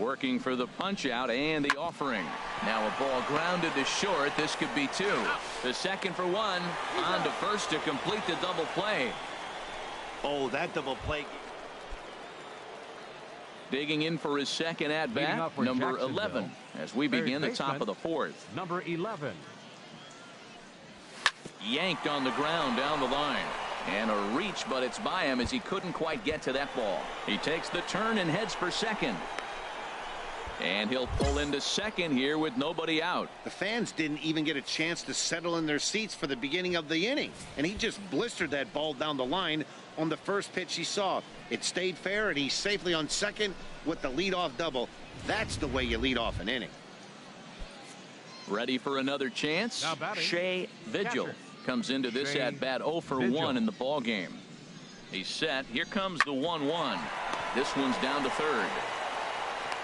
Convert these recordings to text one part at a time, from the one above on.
Working for the punch out and the offering. Now a ball grounded to short. This could be two. The second for one. On to first to complete the double play. Oh, that double play. Digging in for his second at bat, number 11, as we begin the top of the fourth. Number 11. Yanked on the ground down the line. And a reach, but it's by him as he couldn't quite get to that ball. He takes the turn and heads for second. And he'll pull into second here with nobody out. The fans didn't even get a chance to settle in their seats for the beginning of the inning. And he just blistered that ball down the line on the first pitch he saw. It stayed fair, and he's safely on second with the leadoff double. That's the way you lead off an inning. Ready for another chance? Shea Vigil comes into this at bat 0 for 1 in the ball game. He's set. Here comes the 1-1. This one's down to third.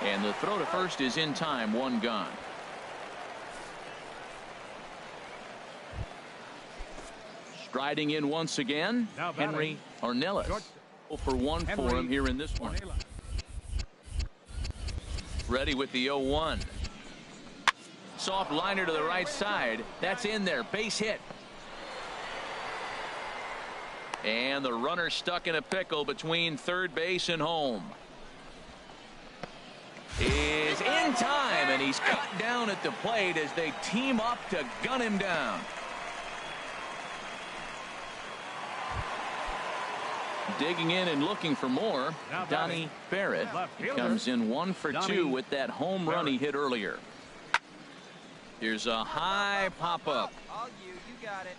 And the throw to first is in time. One gone. Striding in once again, Henry Ornelas. 0 for 1 for him here in this one. Ready with the 0-1. Soft liner to the right side. That's in there. Base hit. And the runner stuck in a pickle between third base and home. Is in time, and he's cut down at the plate as they team up to gun him down. Digging in and looking for more, Donnie Barrett comes in 1 for 2 with that home run he hit earlier. Here's a high pop-up. You got it.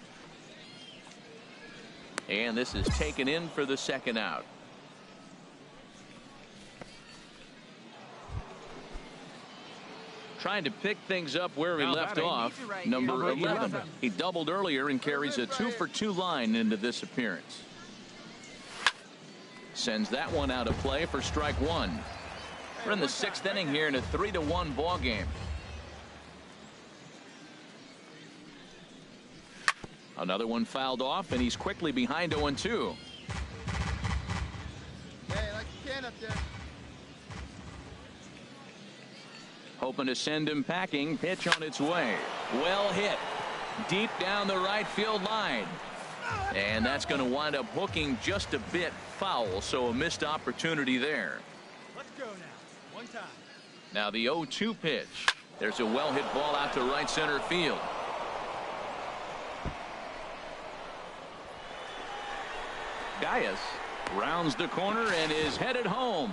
And this is taken in for the second out. Trying to pick things up where he left off, number 11. He doubled earlier and carries a 2 for 2 line into this appearance. Sends that one out of play for strike one. We're in the 6th inning here in a 3-1 ball game. Another one fouled off, and he's quickly behind 0-2. Hey, like you can up there. Hoping to send him packing. Pitch on its way. Well hit. Deep down the right field line. And that's going to wind up hooking just a bit foul, so a missed opportunity there. Let's go now. One time. Now the 0-2 pitch. There's a well-hit ball out to right center field. Dias rounds the corner and is headed home.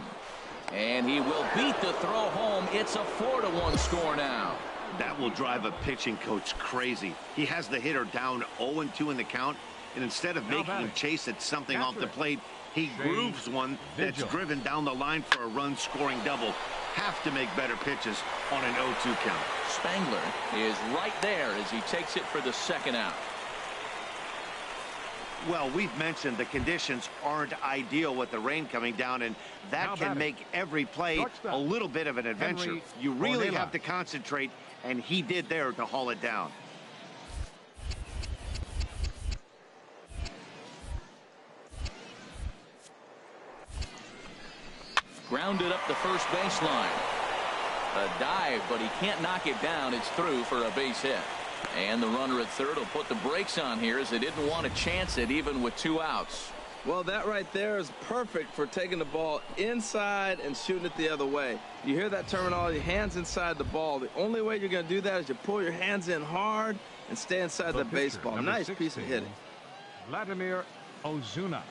And he will beat the throw home. It's a 4-1 score now. That will drive a pitching coach crazy. He has the hitter down 0-2 in the count, and instead of making him chase at something off the plate, he grooves one that's driven down the line for a run-scoring double. Have to make better pitches on an 0-2 count. Spangler is right there as he takes it for the second out. Well, we've mentioned the conditions aren't ideal with the rain coming down, and that can make every play a little bit of an adventure. You really have to concentrate, and he did there to haul it down. Grounded up the first baseline. A dive, but he can't knock it down. It's through for a base hit. And the runner at third will put the brakes on here as they didn't want to chance it even with 2 outs. Well, that right there is perfect for taking the ball inside and shooting it the other way. You hear that terminology, hands inside the ball. The only way you're going to do that is you pull your hands in hard and stay inside the baseball. Nice piece of hitting. Vladimir Ozuna.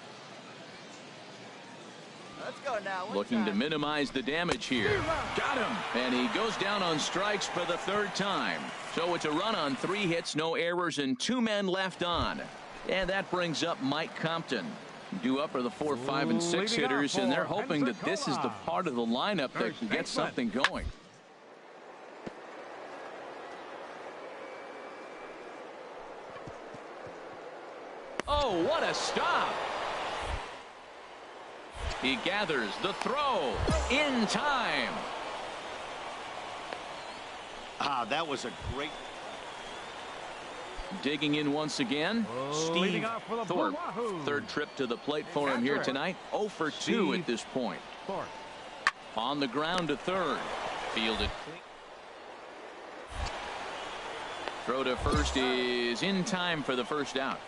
Let's go now. Looking to minimize the damage here. Got him. And he goes down on strikes for the 3rd time. So it's a run on 3 hits, no errors, and 2 men left on. And that brings up Mike Compton. Due up are the 4, 5, and 6 hitters, and they're hoping that this is the part of the lineup that can get something going. Oh, what a stop. He gathers the throw in time. That was a great. Digging in once again, Steve Thorpe. 3rd trip to the plate for him here tonight. 0 for 2 at this point. On the ground to third. Fielded clean. Throw to first is in time for the first out.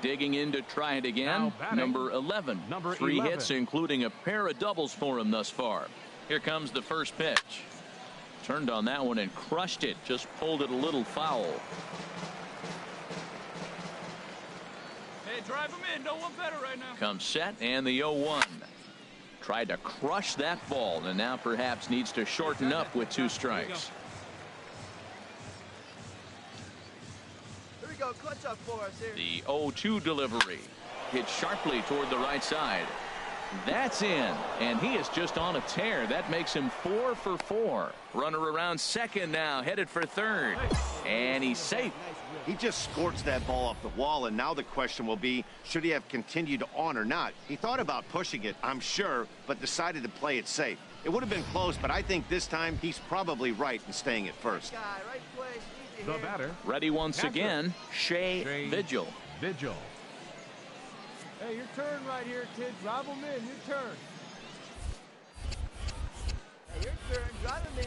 Digging in to try it again. Number 11. Three hits, including a pair of doubles for him thus far. Here comes the first pitch. Turned on that one and crushed it. Just pulled it a little foul. Hey, drive him in. No one better right now. Comes set and the 0-1. Tried to crush that ball and now perhaps needs to shorten up with 2 strikes. Here we go. Clutch up for us here. The 0-2 delivery. Hit sharply toward the right side. That's in, and he is just on a tear. That makes him 4 for 4. Runner around second now, headed for third, and he's safe. He just scorched that ball off the wall, and now the question will be, should he have continued on or not? He thought about pushing it, I'm sure, but decided to play it safe. It would have been close, but I think this time he's probably right in staying at first. Guy, right place, easy The here. batter. Ready once again, Shea Vigil. Vigil. Hey, your turn right here, kid. Drive him in. Your turn. Hey, your turn. Drive him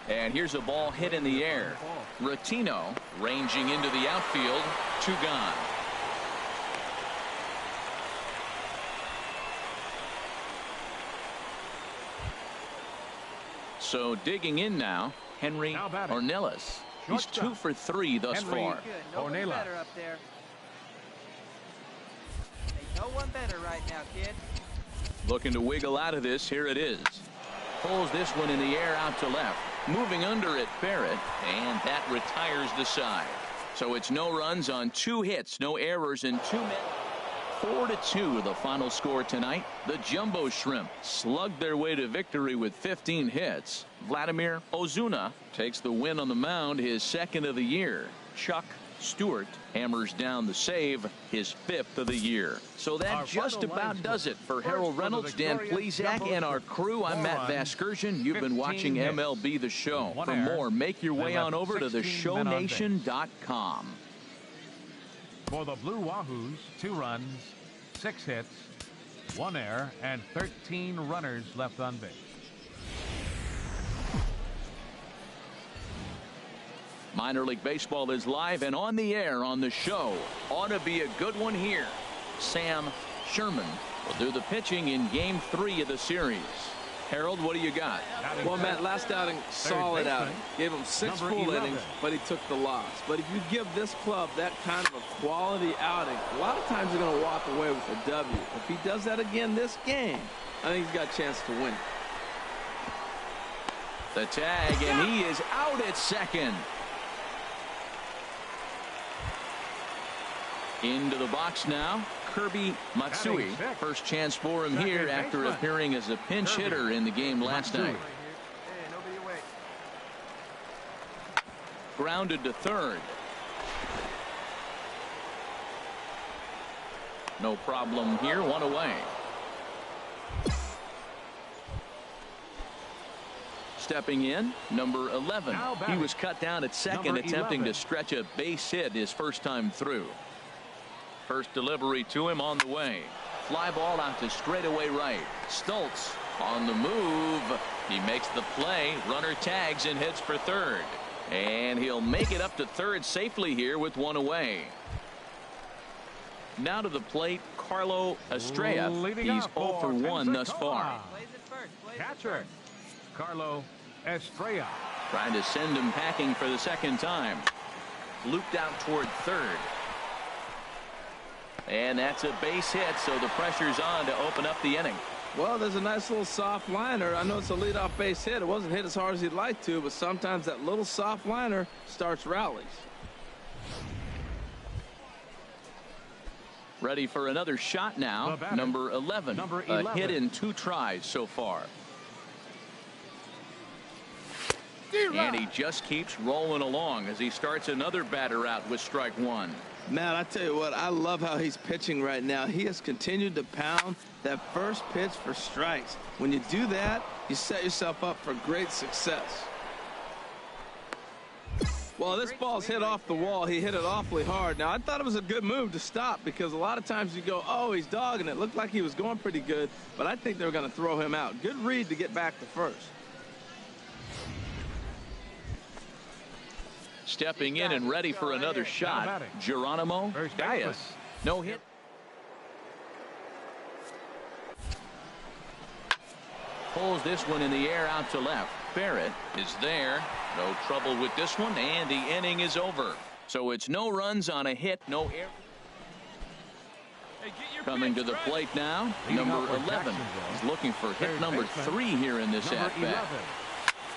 in. And here's a ball hit in the air. Rotino ranging into the outfield. 2 gone. So digging in now, Henry Ornelas. He's 2 for 3 thus far. Good. No one better up there. Hey, no one better right now, kid. Looking to wiggle out of this. Here it is. Pulls this one in the air out to left. Moving under it, Barrett, and that retires the side. So it's no runs on 2 hits, no errors, and 2 men. 4-2 the final score tonight. The Jumbo Shrimp slugged their way to victory with 15 hits. Vladimir Ozuna takes the win on the mound, his 2nd of the year. Chuck Stewart hammers down the save, his 5th of the year. So that just about does it for Harold Reynolds, Dan Plesac, and our crew. I'm Matt Vasgersian. You've been watching MLB The Show. For more, make your way on over to theshownation.com. For the Blue Wahoos, 2 runs, 6 hits, 1 error, and 13 runners left on base. Minor League Baseball is live and on the air on the show. Ought to be a good one here. Sam Sherman will do the pitching in Game 3 of the series. Harold, what do you got? Well, Matt, last outing, solid outing. Gave him 6 full innings, but he took the loss. But if you give this club that kind of a quality outing, a lot of times you're going to walk away with a W. If he does that again this game, I think he's got a chance to win. The tag, and he is out at second. Into the box now, Kirby Matsui. First chance for him here after appearing as a pinch hitter in the game last night. Hey, nobody away. Grounded to third. No problem here, 1 away. Stepping in, number 11. He was cut down at second, attempting to stretch a base hit his first time through. First delivery to him on the way. Fly ball out to straightaway right. Stultz on the move. He makes the play. Runner tags and heads for third. And he'll make it up to third safely here with 1 away. Now to the plate, Carlo Estrella. He's 0 for 1 thus far. Catcher, Carlo Estrella. Trying to send him packing for the 2nd time. Looped out toward third. And that's a base hit, so the pressure's on to open up the inning. Well, there's a nice little soft liner. I know it's a leadoff base hit. It wasn't hit as hard as he'd like to, but sometimes that little soft liner starts rallies. Ready for another shot now. Number 11. A hit in 2 tries so far. And he just keeps rolling along as he starts another batter out with strike 1. Matt, I tell you what, I love how he's pitching right now. He has continued to pound that first pitch for strikes. When you do that, you set yourself up for great success. Well, this ball's hit off the wall. He hit it awfully hard. Now, I thought it was a good move to stop because a lot of times you go, oh, he's dogging it. Looked like he was going pretty good, but I think they were going to throw him out. Good read to get back to first. Stepping in and ready for another shot, Geronimo Diaz. No hit. Pulls this one in the air out to left. Barrett is there. No trouble with this one, and the inning is over. So it's no runs on a hit, no air. Coming to the plate now, number 11. He's looking for hit number 3 here in this at-bat.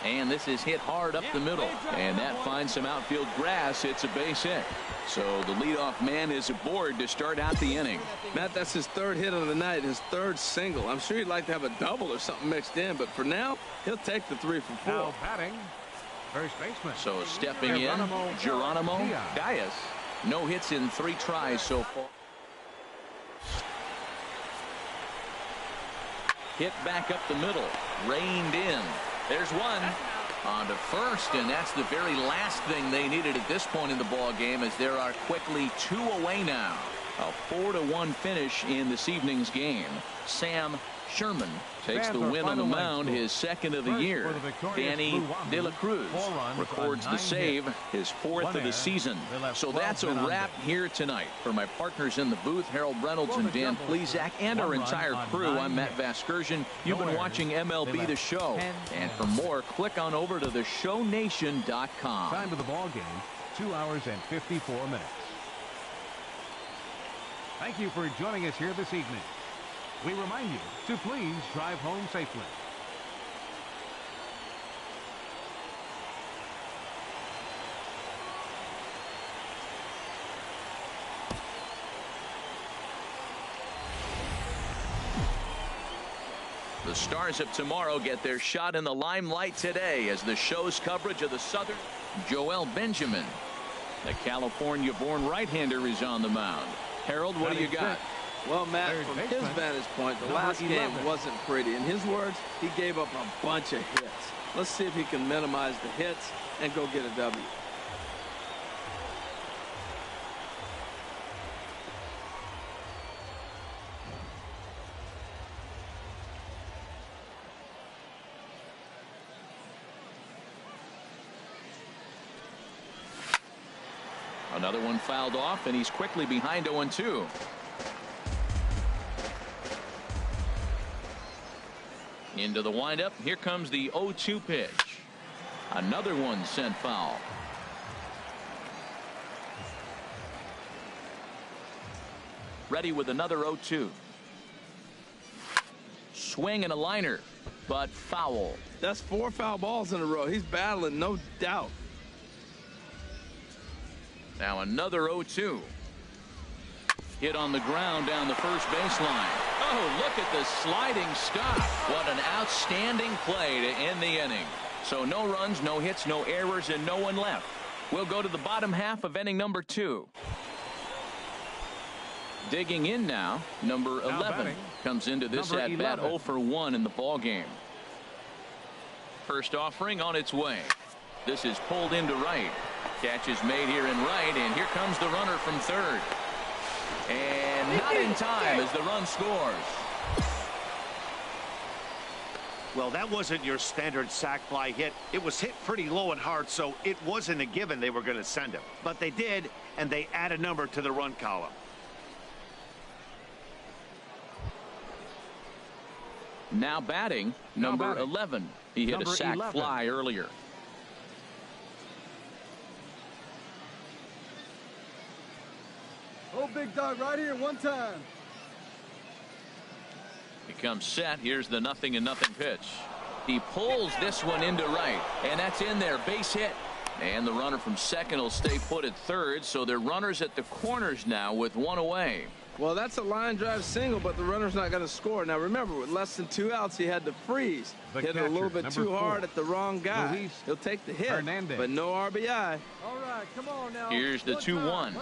And this is hit hard up the middle, and that finds some outfield grass. It's a base hit. So the leadoff man is aboard to start out the inning. Matt, that's his 3rd hit of the night, his 3rd single. I'm sure he'd like to have a double or something mixed in, but for now, he'll take the 3 for 4. Now batting, first baseman. So stepping in, Geronimo Diaz. No hits in 3 tries so far. Hit back up the middle, reined in. There's one on to first, and that's the very last thing they needed at this point in the ball game, as there are quickly 2 away now. A 4-1 finish in this evening's game. Sam Sherman takes the win on the mound, his 2nd of the year. Danny De La Cruz records the save, his 4th of the season. So that's a wrap here tonight. For my partners in the booth, Harold Reynolds and Dan Plesac, and our entire crew, I'm Matt Vasgersian. You've been watching MLB The Show. And for more, click on over to theshownation.com. Time of the ball game, 2 hours and 54 minutes. Thank you for joining us here this evening. We remind you to please drive home safely. The stars of tomorrow get their shot in the limelight today as the show's coverage of the Southern. Joel Benjamin, the California-born right-hander, is on the mound. Harold, what do you got? Well, Matt, from his vantage point, the last game wasn't pretty. In his words, he gave up a bunch of hits. Let's see if he can minimize the hits and go get a W. Another one fouled off, and he's quickly behind 0-2. Into the windup. Here comes the 0-2 pitch. Another one sent foul. Ready with another 0-2. Swing and a liner, but foul. That's 4 foul balls in a row. He's battling, no doubt. Now another 0-2. Hit on the ground down the first baseline. Oh, look at the sliding stop. What an outstanding play to end the inning. So no runs, no hits, no errors, and no one left. We'll go to the bottom half of inning number 2. Digging in now, number 11 comes into this at-bat 0 for 1 in the ball game. First offering on its way. This is pulled into right. Catch is made here in right, and here comes the runner from third. And not in time as the run scores. Well, that wasn't your standard sac fly hit. It was hit pretty low and hard, so it wasn't a given they were going to send him. But they did, and they add a number to the run column. Now batting, number 11. He hit a sac fly earlier. Oh, big dog right here one time. Becomes set. Here's the 0-0 pitch. He pulls this one into right, and that's in there. Base hit. And the runner from second will stay put at third, so they're runners at the corners now with 1 away. Well, that's a line drive single, but the runner's not going to score. Now, remember, with less than 2 outs, he had to freeze. Hit it a little bit too hard at the wrong guy. He'll take the hit, but no RBI. All right, come on now. Here's the 2-1.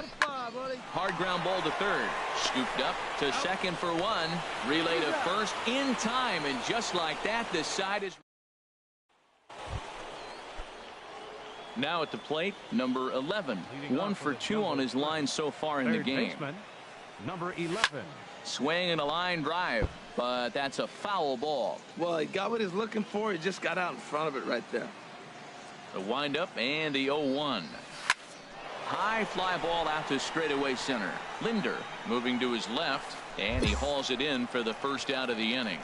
Hard ground ball to third. Scooped up to second for 1. Relay to first in time, and just like that, the side is... Now at the plate, number 11. 1 for 2 on his line so far in the game. Baseman, number 11. Swing and a line drive, but that's a foul ball. Well, he got what he's looking for. He just got out in front of it right there. The windup and the 0-1. High fly ball out to straightaway center. Linder moving to his left, and he hauls it in for the first out of the inning.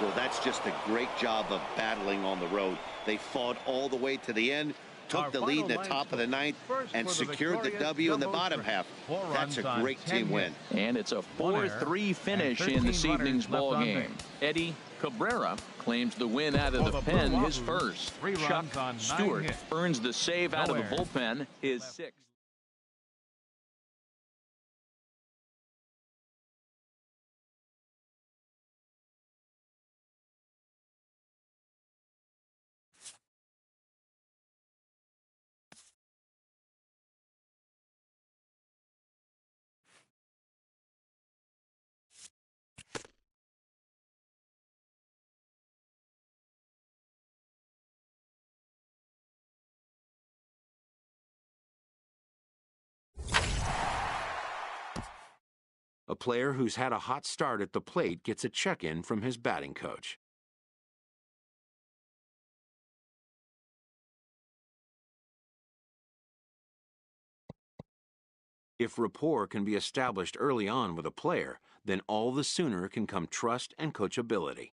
Well, that's just a great job of battling on the road. They fought all the way to the end, took the lead in the top of the ninth, and secured the W in the bottom half. That's a great team win. And it's a 4-3 finish in this evening's ball game. Eddie Cabrera claims the win out of the pen, his first. Chuck Stewart earns the save out of the bullpen, his sixth. A player who's had a hot start at the plate gets a check-in from his batting coach. If rapport can be established early on with a player, then all the sooner can come trust and coachability.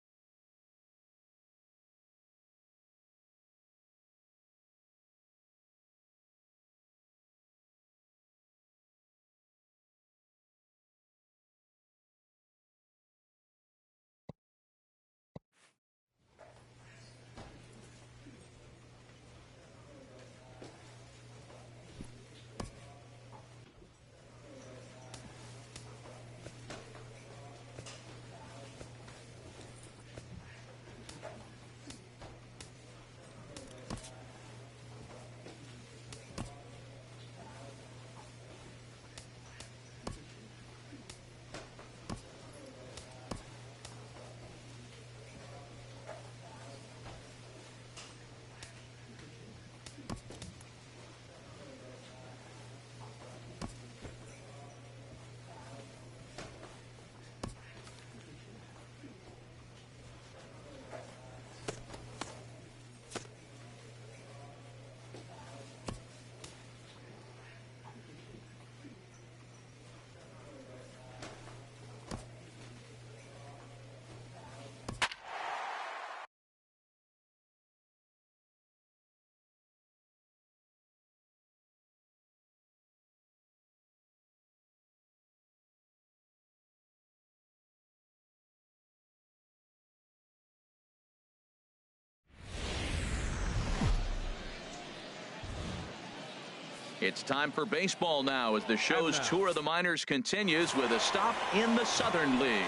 It's time for baseball now as the show's tour of the minors continues with a stop in the Southern League.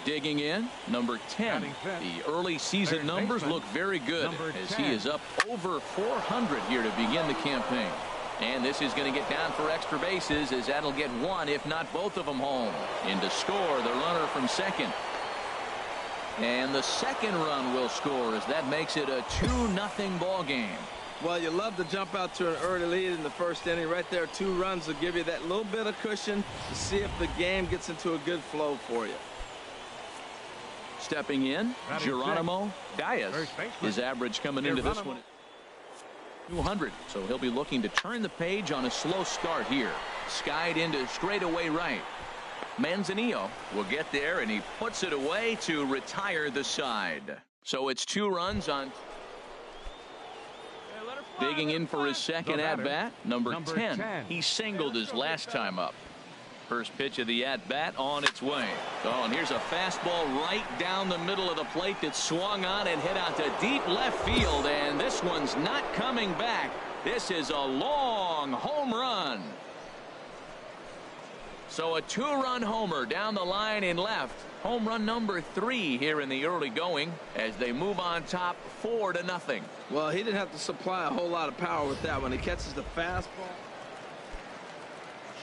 Digging in, number 10. The early season numbers look very good as he is up over 400 here to begin the campaign. And this is going to get down for extra bases as that'll get one, if not both of them, home. In to score, the runner from second. And the second run will score as that makes it a 2-0 ball game. Well, you love to jump out to an early lead in the first inning. Right there, 2 runs will give you that little bit of cushion to see if the game gets into a good flow for you. Stepping in, Geronimo Diaz. His average coming into this one 200, so he'll be looking to turn the page on a slow start here. Skied into straightaway right. Manzanillo will get there, and he puts it away to retire the side. So it's 2 runs on. Digging in for his second at-bat, number 10. He singled his last time up. First pitch of the at-bat on its way. Oh, and here's a fastball right down the middle of the plate that swung on and hit out to deep left field, and this one's not coming back. This is a long home run. So a 2-run homer down the line in left. Home run number 3 here in the early going as they move on top 4-0. Well, he didn't have to supply a whole lot of power with that one. He catches the fastball.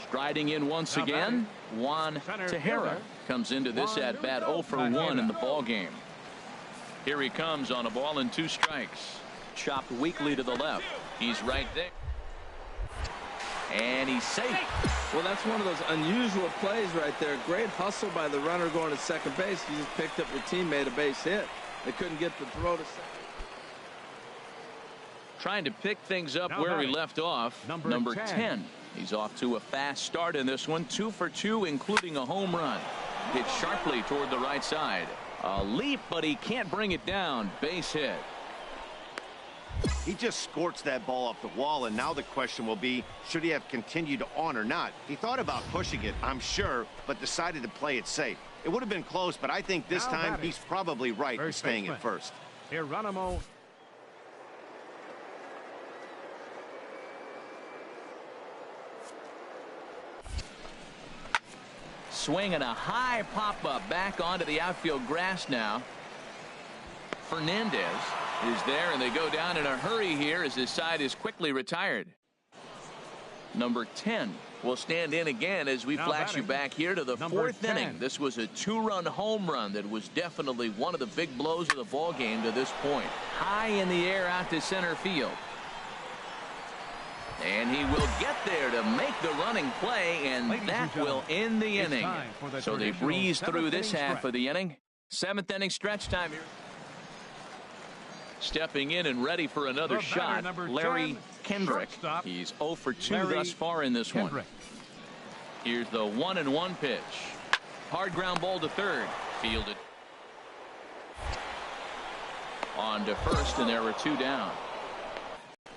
Striding in once again, Juan Tejera comes into this at-bat 0 for 1 in the ball game. Here he comes on a ball and 2 strikes. Chopped weakly to the left. He's right there. And he's safe. Well, that's one of those unusual plays right there. Great hustle by the runner going to second base. You just picked up your teammate a base hit. They couldn't get the throw to second. Trying to pick things up Now where he batting. left off. Number 10. He's off to a fast start in this one. 2 for 2, including a home run. Hit sharply toward the right side. A leap, but he can't bring it down. Base hit. He just scorched that ball off the wall, and now the question will be, should he have continued on or not? He thought about pushing it, I'm sure, but decided to play it safe. It would have been close, but I think this Now time batting. he's probably right in First staying baseman. at first. Geronimo. Swinging a high pop-up back onto the outfield grass now. Fernandez is there, and they go down in a hurry here as his side is quickly retired. Number 10 will stand in again as we Now flash you batting. back here to the Number 4th inning. 10. This was a 2-run home run that was definitely one of the big blows of the ball game to this point. High in the air out to center field. And he will get there to make the running play, and Ladies that and will gentlemen, end the it's inning. time for the So they traditional breeze through 7th this inning half stretch. of the inning. 7th inning stretch time here. Stepping in and ready for another The batter, shot, number Larry 10, Kendrick. shortstop, He's 0 for 2 Larry thus far in this one. Kendrick. Here's the 1-1 pitch. Hard ground ball to third. Fielded. On to first, and there were 2 down.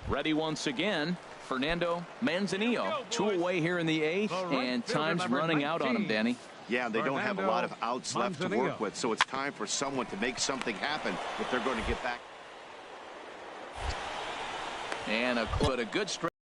Ready once again, Fernando Manzanillo. 2 away here in the 8th, The right and fielder, time's number running out on him, 19. Danny. Yeah, they don't have a lot of Fernando outs left to Manzanillo. work with, so it's time for someone to make something happen if they're going to get back. And a good straight.